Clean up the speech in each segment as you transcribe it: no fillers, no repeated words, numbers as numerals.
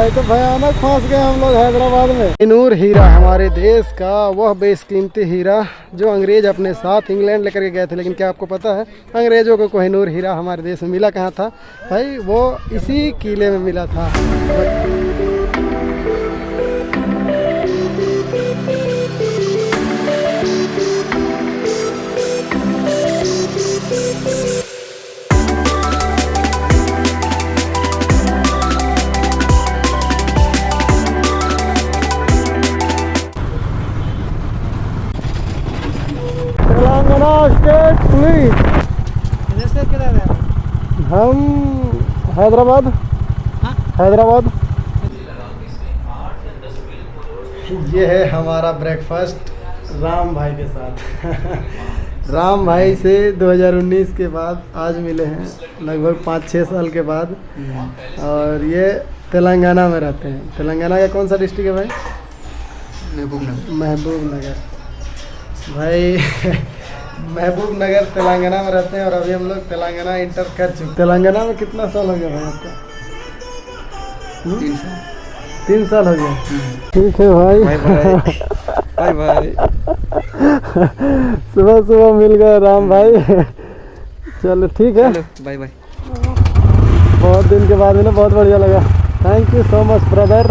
भाई तो भयानक फंस गए हम लोग हैदराबाद में। कोहिनूर हीरा हमारे देश का वह बेशकीमती हीरा जो अंग्रेज अपने साथ इंग्लैंड लेकर के गए थे। लेकिन क्या आपको पता है अंग्रेजों को कोहिनूर हीरा हमारे देश में मिला कहाँ था भाई? वो इसी किले में मिला था। Telangana state police. हम हैदराबाद। हैदराबाद। ये है हमारा ब्रेकफास्ट राम भाई के साथ। राम भाई से 2019 के बाद आज मिले हैं, लगभग 5-6 साल के बाद। और ये तेलंगाना में रहते हैं। तेलंगाना का कौन सा डिस्ट्रिक्ट है भाई? महबूब नगर भाई। महबूब नगर तेलंगाना में रहते हैं और अभी हम लोग तेलंगाना इंटर कर चुके। तेलंगाना में कितना साल हो गया भाई आपका? 3 साल हो गया। ठीक है भाई। Bye bye. सुबह सुबह मिल गए राम भाई। चलो ठीक है, बाय बाय। बहुत दिन के बाद मिला, बहुत बढ़िया लगा। Thank you so much brother.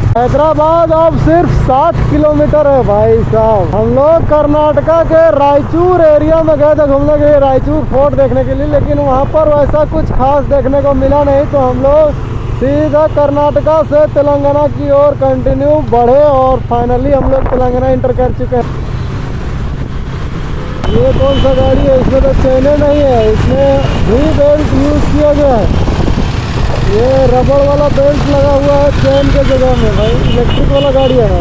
Hyderabad अब सिर्फ 60 किलोमीटर है भाई साहब। हम लोग कर्नाटका के रायचूर एरिया में गए थे घूमने के लिए, रायचूर फोर्ट देखने के लिए। लेकिन वहाँ पर वैसा कुछ खास देखने को मिला नहीं, तो हम लोग सीधा कर्नाटका से तेलंगाना की ओर कंटिन्यू बढ़े और फाइनली हम लोग तेलंगाना इंटर कर चुके हैं। ये कौन सा गाड़ी है? इसमें तो चेनें नहीं है, इसमें भी बेल्ट यूज़ किया गया है। ये रबड़ वाला बेल्ट लगा हुआ है चेन के जगह में भाई। इलेक्ट्रिक वाला गाड़ी है ना,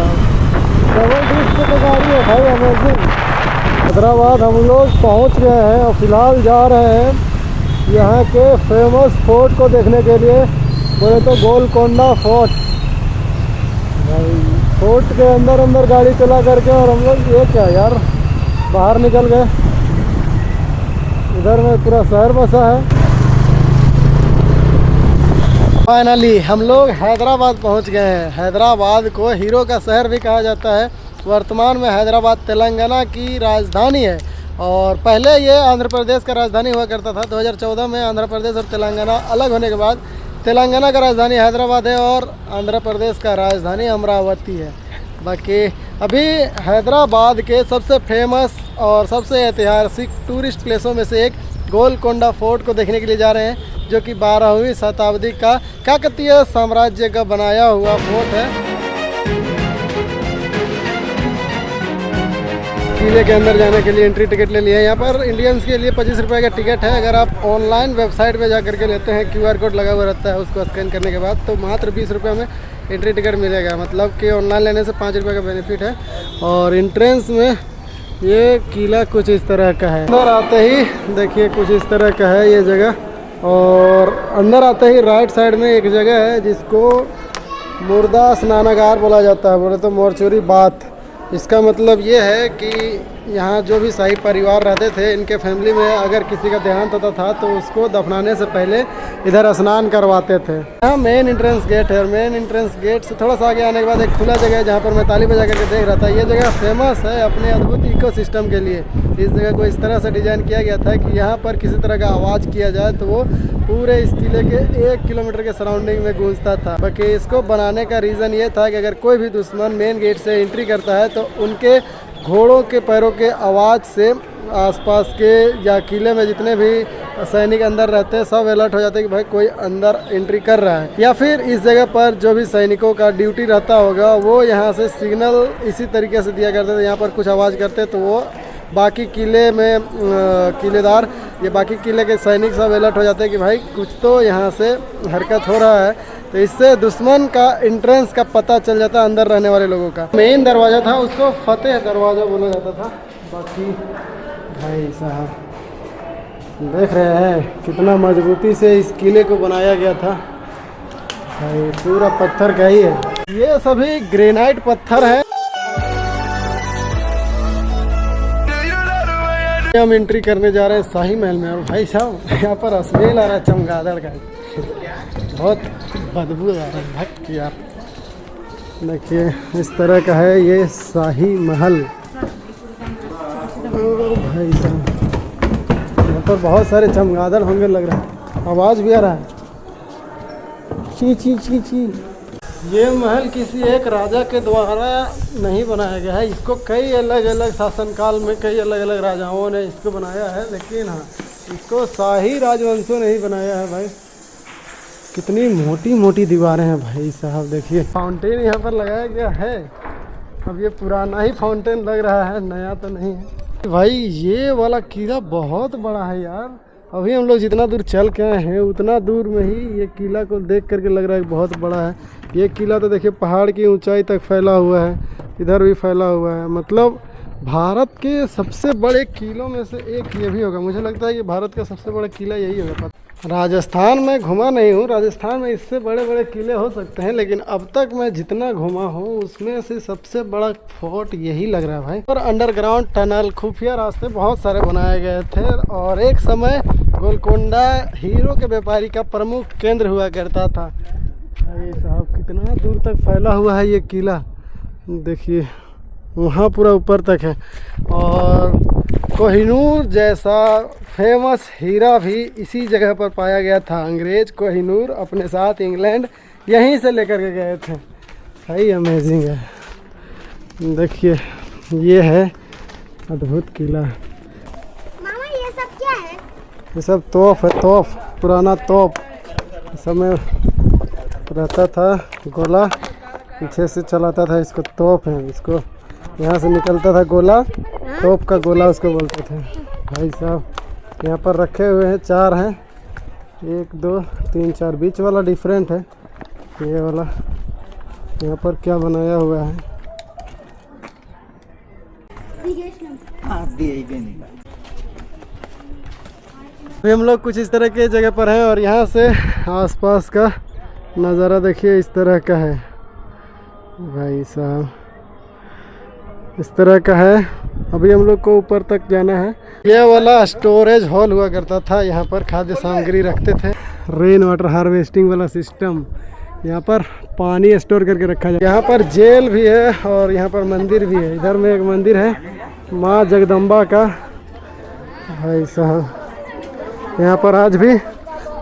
डबल डिस्क की गाड़ी है भाई, अमेजिंग। हैदराबाद हम लोग पहुंच गए हैं और फिलहाल जा रहे हैं यहाँ के फेमस फोर्ट को देखने के लिए। बोले तो गोलकोंडा फोर्ट भाई। फोर्ट के अंदर गाड़ी चला करके और हम लोग ये क्या यार बाहर निकल गए। इधर में पूरा शहर बसा है। फाइनली हम लोग हैदराबाद पहुंच गए हैं। हैदराबाद को हीरो का शहर भी कहा जाता है। वर्तमान में हैदराबाद तेलंगाना की राजधानी है और पहले ये आंध्र प्रदेश का राजधानी हुआ करता था। 2014 में आंध्र प्रदेश और तेलंगाना अलग होने के बाद तेलंगाना का राजधानी हैदराबाद है और आंध्र प्रदेश का राजधानी अमरावती है। बाकी अभी हैदराबाद के सबसे फेमस और सबसे ऐतिहासिक टूरिस्ट प्लेसों में से एक गोलकोंडा फोर्ट को देखने के लिए जा रहे हैं, जो कि 12वीं शताब्दी का काकतीय साम्राज्य का बनाया हुआ फोर्ट है। किले के अंदर जाने के लिए एंट्री टिकट ले लिया है। यहाँ पर इंडियंस के लिए 25 रुपये का टिकट है। अगर आप ऑनलाइन वेबसाइट पे जा करके लेते हैं, QR कोड लगा हुआ रहता है, उसको स्कैन करने के बाद तो मात्र 20 रुपये में एंट्री टिकट मिलेगा। मतलब कि ऑनलाइन लेने से 5 रुपये का बेनिफिट है। और एंट्रेंस में ये किला कुछ इस तरह का है। अंदर आते ही देखिए कुछ इस तरह का है ये जगह। और अंदर आते ही राइट साइड में एक जगह है जिसको मुर्दा स्नानागार बोला जाता है। बोले तो मोर्चरी बाथ। इसका मतलब ये है कि यहाँ जो भी शाही परिवार रहते थे, इनके फैमिली में अगर किसी का देहांत होता था तो उसको दफनाने से पहले इधर स्नान करवाते थे। यहाँ मेन एंट्रेंस गेट है और मेन एंट्रेंस गेट से थोड़ा सा आगे आने के बाद एक खुला जगह है जहाँ पर मैं ताली बजा करके देख रहा था। ये जगह फेमस है अपने अद्भुत इकोसिस्टम के लिए। इस जगह को इस तरह से डिजाइन किया गया था कि यहाँ पर किसी तरह का आवाज़ किया जाए तो वो पूरे इस किले के 1 किलोमीटर के सराउंडिंग में गूंजता था। बाकी इसको बनाने का रीज़न ये था कि अगर कोई भी दुश्मन मेन गेट से एंट्री करता है तो उनके घोड़ों के पैरों के आवाज़ से आसपास के या किले में जितने भी सैनिक अंदर रहते हैं सब अलर्ट हो जाते हैं कि भाई कोई अंदर एंट्री कर रहा है। या फिर इस जगह पर जो भी सैनिकों का ड्यूटी रहता होगा वो यहाँ से सिग्नल इसी तरीके से दिया करते थे। यहाँ पर कुछ आवाज़ करते तो वो बाकी किले में किलेदार या बाकी किले के सैनिक सब अलर्ट हो जाते हैं कि भाई कुछ तो यहाँ से हरकत हो रहा है। तो इससे दुश्मन का एंट्रेंस का पता चल जाता अंदर रहने वाले लोगों का। मेन दरवाज़ा था उसको फतेह दरवाज़ा बोला जाता था। बाकी भाई साहब देख रहे हैं कितना मजबूती से इस किले को बनाया गया था भाई। पूरा पत्थर का ही है। ये सभी ग्रेनाइट पत्थर है। हम एंट्री करने जा रहे हैं शाही महल में। और भाई साहब यहाँ पर स्मेल आ रहा है चमगादड़ का, बहुत बदबू आ रहा है भक्त यार। देखिए इस तरह का है ये शाही महल। ओ भाई साहब यहाँ पर बहुत सारे चमगादड़ होंगे लग रहा है, आवाज़ भी आ रहा है ची ची ची ची। ये महल किसी एक राजा के द्वारा नहीं बनाया गया है, इसको कई अलग अलग शासनकाल में कई अलग अलग राजाओं ने इसको बनाया है, लेकिन हाँ इसको शाही राजवंशों ने ही बनाया है। भाई कितनी मोटी मोटी दीवारें हैं भाई साहब। देखिए फाउंटेन यहाँ पर लगाया गया है, अब ये पुराना ही फाउंटेन लग रहा है, नया तो नहीं है। भाई ये वाला किला बहुत बड़ा है यार। अभी हम लोग जितना दूर चल के आए हैं उतना दूर में ही ये किला को देख करके लग रहा है बहुत बड़ा है। ये किला तो देखिए पहाड़ की ऊंचाई तक फैला हुआ है, इधर भी फैला हुआ है। मतलब भारत के सबसे बड़े किलों में से एक ये भी होगा। मुझे लगता है कि भारत का सबसे बड़ा किला यही होगा। राजस्थान में घुमा नहीं हूँ, राजस्थान में इससे बड़े बड़े किले हो सकते हैं, लेकिन अब तक मैं जितना घुमा हूँ उसमें से सबसे बड़ा फोर्ट यही लग रहा है भाई। और अंडरग्राउंड टनल खुफिया रास्ते बहुत सारे बनाए गए थे, और एक समय गोलकोंडा हीरो के व्यापारी का प्रमुख केंद्र हुआ करता था। भाई साहब कितना दूर तक फैला हुआ है ये किला, देखिए वहाँ पूरा ऊपर तक है। और कोहिनूर जैसा फेमस हीरा भी इसी जगह पर पाया गया था। अंग्रेज कोहिनूर अपने साथ इंग्लैंड यहीं से लेकर के गए थे। भाई अमेजिंग है। देखिए ये है अद्भुत किला। मामा ये सब क्या है? ये सब तोप है, तोप पुराना तोप। इस समय रहता था गोला, पीछे से चलाता था इसको, तोप है। इसको यहाँ से निकलता था गोला, तोप का गोला उसको बोलते थे। भाई साहब यहाँ पर रखे हुए हैं, 4 हैं, 1 2 3 4। बीच वाला डिफरेंट है, ये वाला यहाँ पर क्या बनाया हुआ है। अभी हम लोग कुछ इस तरह के जगह पर हैं, और यहाँ से आसपास का नज़ारा देखिए इस तरह का है। भाई साहब इस तरह का है। अभी हम लोग को ऊपर तक जाना है। यह वाला स्टोरेज हॉल हुआ करता था, यहाँ पर खाद्य सामग्री रखते थे। रेन वाटर हार्वेस्टिंग वाला सिस्टम, यहाँ पर पानी स्टोर करके रखा जाए। यहाँ पर जेल भी है और यहाँ पर मंदिर भी है। इधर में एक मंदिर है माँ जगदम्बा का। भाई साहब यहाँ पर आज भी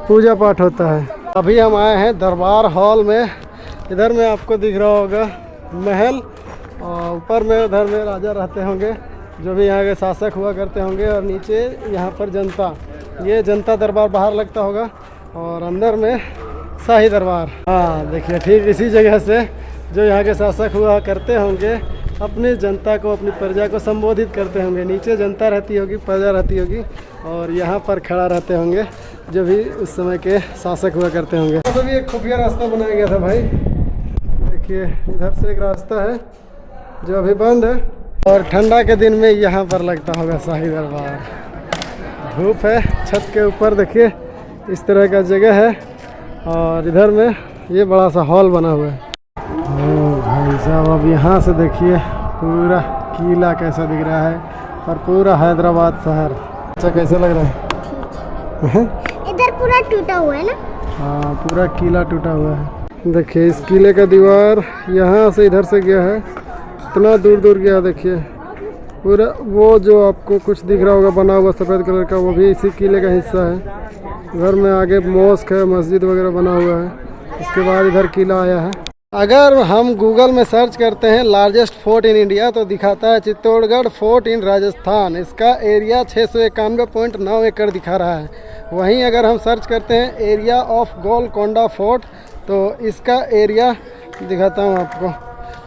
पूजा पाठ होता है। अभी हम आए हैं दरबार हॉल में। इधर में आपको दिख रहा होगा महल, और ऊपर में उधर में राजा रहते होंगे जो भी यहाँ के शासक हुआ करते होंगे, और नीचे यहाँ पर जनता, ये जनता दरबार बाहर लगता होगा, और अंदर में शाही दरबार। हाँ देखिए ठीक इसी जगह से जो यहाँ के शासक हुआ करते होंगे अपनी जनता को, अपनी प्रजा को संबोधित करते होंगे। नीचे जनता रहती होगी, प्रजा रहती होगी, और यहाँ पर खड़ा रहते होंगे जो भी उस समय के शासक हुआ करते होंगे। तो भी एक खुफिया रास्ता बनाया गया था भाई। देखिए इधर से एक रास्ता है जो अभी बंद है, और ठंडा के दिन में यहाँ पर लगता होगा शाही दरबार। धूप है छत के ऊपर, देखिए इस तरह का जगह है, और इधर में ये बड़ा सा हॉल बना हुआ है। ओ भाई साहब अब यहाँ से देखिए पूरा किला कैसा दिख रहा है, और पूरा हैदराबाद शहर। अच्छा कैसा लग रहा है? इधर पूरा टूटा हुआ है ना? हाँ पूरा किला टूटा हुआ है। देखिए इस किले का दीवार यहाँ से इधर से गया है, इतना दूर दूर गया। देखिए पूरा वो जो आपको कुछ दिख रहा होगा बना हुआ सफ़ेद कलर का, वो भी इसी किले का हिस्सा है। घर में आगे मॉस्क है, मस्जिद वगैरह बना हुआ है। इसके बाद इधर किला आया है। अगर हम गूगल में सर्च करते हैं लार्जेस्ट फोर्ट इन इंडिया तो दिखाता है चित्तौड़गढ़ फोर्ट इन राजस्थान। इसका एरिया 691.9 एकड़ दिखा रहा है। वहीं अगर हम सर्च करते हैं एरिया ऑफ गोलकोंडा फोर्ट तो इसका एरिया दिखाता हूँ आपको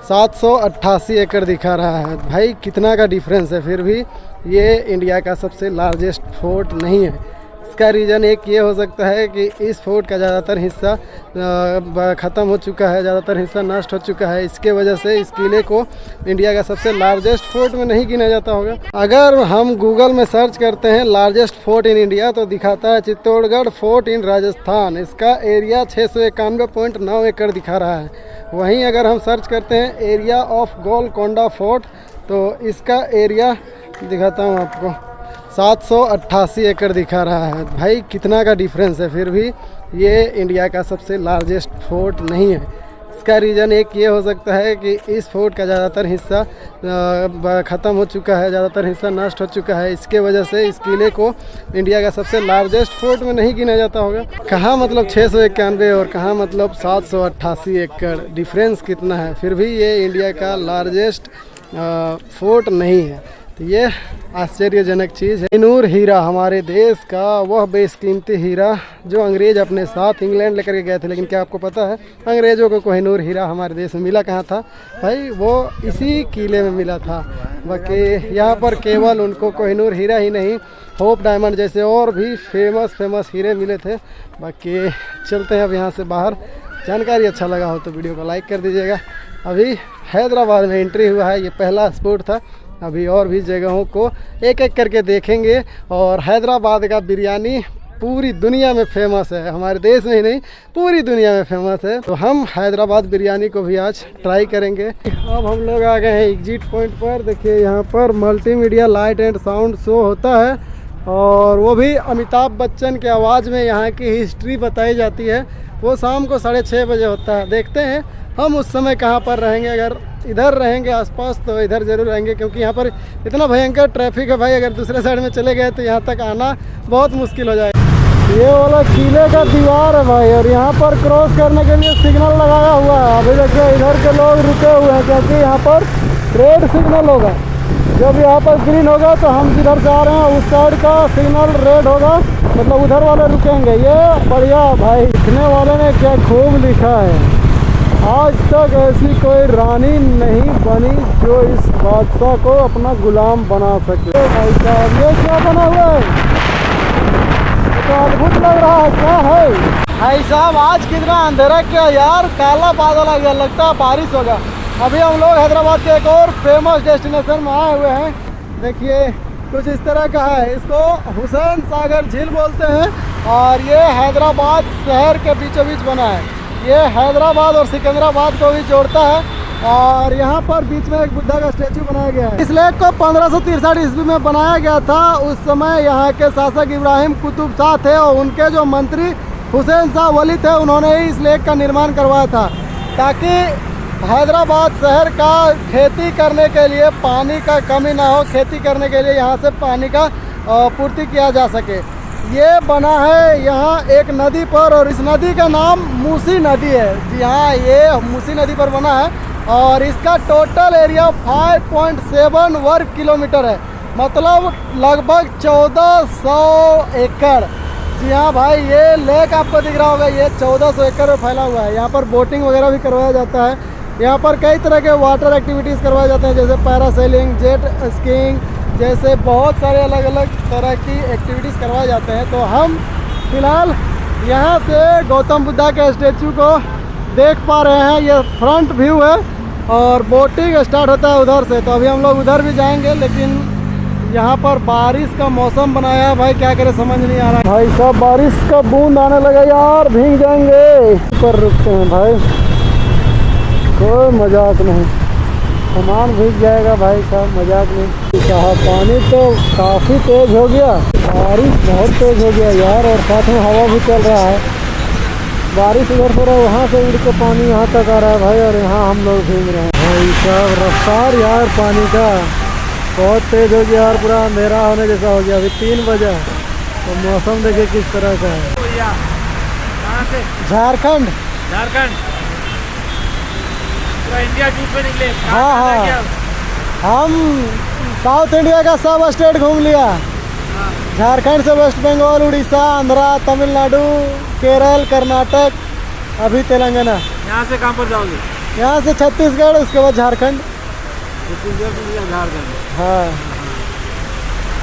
788 एकड़ दिखा रहा है। भाई कितना का डिफरेंस है। फिर भी ये इंडिया का सबसे लार्जेस्ट फोर्ट नहीं है। इसका रीज़न एक ये हो सकता है कि इस फोर्ट का ज़्यादातर हिस्सा ख़त्म हो चुका है, ज़्यादातर हिस्सा नष्ट हो चुका है। इसके वजह से इस किले को इंडिया का सबसे लार्जेस्ट फोर्ट में नहीं गिना जाता होगा। अगर हम गूगल में सर्च करते हैं लार्जेस्ट फोर्ट इन इंडिया तो दिखाता है चित्तौड़गढ़ फोर्ट इन राजस्थान। इसका एरिया 691.9 एकड़ दिखा रहा है। वहीं अगर हम सर्च करते हैं एरिया ऑफ गोलकोंडा फोर्ट तो इसका एरिया दिखाता हूँ आपको 788 एकड़ दिखा रहा है। भाई कितना का डिफरेंस है, फिर भी ये इंडिया का सबसे लार्जेस्ट फोर्ट नहीं है। इसका रीज़न एक ये हो सकता है कि इस फोर्ट का ज़्यादातर हिस्सा ख़त्म हो चुका है, ज़्यादातर हिस्सा नष्ट हो चुका है। इसके वजह से इस किले को इंडिया का सबसे लार्जेस्ट फोर्ट में नहीं गिना जाता होगा। कहाँ मतलब 691 और कहाँ मतलब 788 एकड़, डिफरेंस कितना है, फिर भी ये इंडिया का लार्जेस्ट फोर्ट नहीं है। तो ये आश्चर्यजनक चीज़ है। कोहिनूर हीरा हमारे देश का वह बेशकीमती हीरा जो अंग्रेज़ अपने साथ इंग्लैंड लेकर के गए थे। लेकिन क्या आपको पता है अंग्रेज़ों को कोहिनूर हीरा हमारे देश में मिला कहाँ था? भाई वो इसी किले में मिला था। बाकी यहाँ पर केवल उनको कोहिनूर हीरा ही नहीं, होप डायमंड जैसे और भी फेमस हीरे मिले थे। बाकी चलते हैं अब यहाँ से बाहर। जानकारी अच्छा लगा हो तो वीडियो को लाइक कर दीजिएगा। अभी हैदराबाद में एंट्री हुआ है, ये पहला स्पॉट था। अभी और भी जगहों को एक एक करके देखेंगे। और हैदराबाद का बिरयानी पूरी दुनिया में फेमस है, हमारे देश में ही नहीं पूरी दुनिया में फेमस है। तो हम हैदराबाद बिरयानी को भी आज ट्राई करेंगे। अब हम लोग आ गए हैं एग्जिट पॉइंट पर। देखिए यहाँ पर multimedia light and sound show होता है और वो भी अमिताभ बच्चन के आवाज़ में यहाँ की हिस्ट्री बताई जाती है। वो शाम को 6:30 बजे होता है। देखते हैं हम उस समय कहाँ पर रहेंगे। अगर इधर रहेंगे आसपास तो इधर ज़रूर रहेंगे, क्योंकि यहाँ पर इतना भयंकर ट्रैफिक है भाई। अगर दूसरे साइड में चले गए तो यहाँ तक आना बहुत मुश्किल हो जाएगा। ये वाला किले का दीवार है भाई, और यहाँ पर क्रॉस करने के लिए सिग्नल लगाया हुआ है। अभी देखिए इधर के लोग रुके हुए हैं, क्योंकि यहाँ पर रेड सिग्नल होगा। जब यहाँ पर ग्रीन होगा तो हम जिधर से आ रहे हैं उस साइड का सिग्नल रेड होगा, मतलब उधर वाले रुकेंगे। ये बढ़िया भाई, लिखने वाले ने क्या खूब लिखा है, आज तक ऐसी कोई रानी नहीं बनी जो इस बादशाह को अपना गुलाम बना सके। भाई साहब ये क्या बना हुआ है, ये तो अद्भुत लग रहा है। क्या है भाई साहब, आज कितना अंधेरा क्या यार, काला बादल आ गया, लगता है बारिश होगा। अभी हम लोग हैदराबाद के एक और फेमस डेस्टिनेशन में आए हुए हैं। देखिए कुछ इस तरह का है, इसको हुसैन सागर झील बोलते हैं और ये हैदराबाद शहर के बीचों बीच बना है। ये हैदराबाद और सिकंदराबाद को भी जोड़ता है और यहाँ पर बीच में एक बुद्धा का स्टैचू बनाया गया है। इस लेक को 1563 ईस्वी में बनाया गया था। उस समय यहाँ के शासक इब्राहिम कुतुब शाह थे और उनके जो मंत्री हुसैन शाह वली थे, उन्होंने ही इस लेक का निर्माण करवाया था, ताकि हैदराबाद शहर का खेती करने के लिए पानी का कमी ना हो, खेती करने के लिए यहाँ से पानी का पूर्ति किया जा सके। ये बना है यहाँ एक नदी पर और इस नदी का नाम मूसी नदी है। जी हाँ, ये मूसी नदी पर बना है और इसका टोटल एरिया 5.7 वर्ग किलोमीटर है, मतलब लगभग 1400 एकड़। जी हाँ भाई, ये लेक आपको दिख रहा होगा, ये 1400 एकड़ में फैला हुआ है। यहाँ पर बोटिंग वगैरह भी करवाया जाता है। यहाँ पर कई तरह के वाटर एक्टिविटीज़ करवाए जाते हैं, जैसे पैरासेलिंग, जेट स्कीइंग जैसे बहुत सारे अलग अलग तरह की एक्टिविटीज़ करवाए जाते हैं। तो हम फिलहाल यहाँ से गौतम बुद्धा के स्टैचू को देख पा रहे हैं। ये फ्रंट व्यू है और बोटिंग स्टार्ट होता है उधर से, तो अभी हम लोग उधर भी जाएंगे। लेकिन यहाँ पर बारिश का मौसम बनाया है भाई, क्या करें समझ नहीं आ रहा है। भाई साहब बारिश का बूंद आने लगा यार, भीग जाएंगे। ऊपर रुकते हैं भाई, कोई मजाक नहीं, सामान भीग जाएगा भाई साहब, मजाक नहीं। कहा पानी तो काफ़ी तेज़ हो गया, बारिश बहुत तेज़ हो गया यार, और साथ में हवा भी चल रहा है। बारिश उधर से वहाँ से उड़ के पानी यहाँ तक आ रहा है भाई, और यहाँ हम लोग भीग रहे हैं। भाई साहब रफ्तार यार पानी का बहुत तेज़ हो गया और पूरा अंधेरा होने जैसा हो गया। अभी 3 बजे तो मौसम देखिए किस तरह का है। कहाँ से? झारखंड। झारखंड पूरा इंडिया टूर पे निकले। हाँ, हम साउथ इंडिया का सब स्टेट घूम लिया। झारखंड से वेस्ट बंगाल, उड़ीसा, आंध्रा, तमिलनाडु, केरल, कर्नाटक, अभी तेलंगाना। यहाँ से कहाँ पर जाओगे? यहाँ से छत्तीसगढ़, उसके बाद झारखंड। छत्तीसगढ़ से झारखंड। हाँ,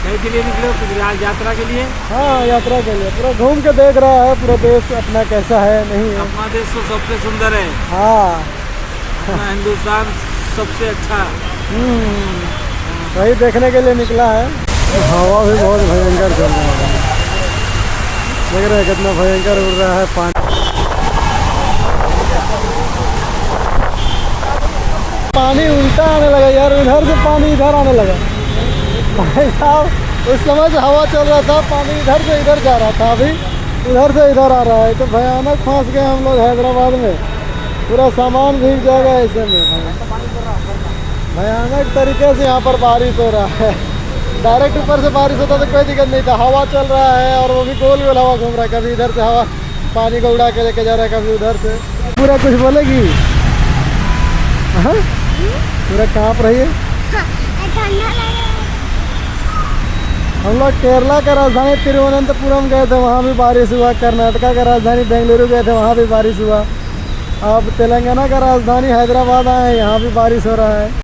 कहीं के लिए निकले हो? यात्रा के लिए? हाँ यात्रा के लिए, पूरा घूम के देख रहा है पूरा देश अपना कैसा है नहीं है। अपना देश तो सबसे सुंदर है। हाँ, अपना हिंदुस्तान सबसे अच्छा। वही देखने के लिए निकला है। हवा भी बहुत भयंकर चल रहा है, देख रहे हैं कितना भयंकर उड़ रहा है पानी। पानी उल्टा आने लगा यार, उधर से पानी इधर आने लगा। भाई साहब उस समय से हवा चल रहा था, पानी इधर से इधर जा रहा था, अभी उधर से इधर आ रहा है। तो भयानक फंस गए हम लोग हैदराबाद में, पूरा सामान भीग जाएगा ऐसे में। भयानक तरीके से यहाँ पर बारिश हो रहा है। डायरेक्ट ऊपर से बारिश होता तो कोई दिक्कत नहीं था, हवा चल रहा है और वो भी गोल गोल हवा घूम रहा है, कभी इधर से हवा पानी को उड़ा के लेके जा रहा है, कभी उधर से। पूरा कुछ बोलेगी? हाँ, पूरा काँप रही है। ठंडा लग रहा है। हम लोग केरला का राजधानी तिरुवनंतपुरम गए थे, वहाँ भी बारिश हुआ। कर्नाटका का राजधानी बेंगलुरु गए थे, वहाँ भी बारिश हुआ। अब तेलंगाना का राजधानी हैदराबाद आए हैं, यहाँ भी बारिश हो रहा है।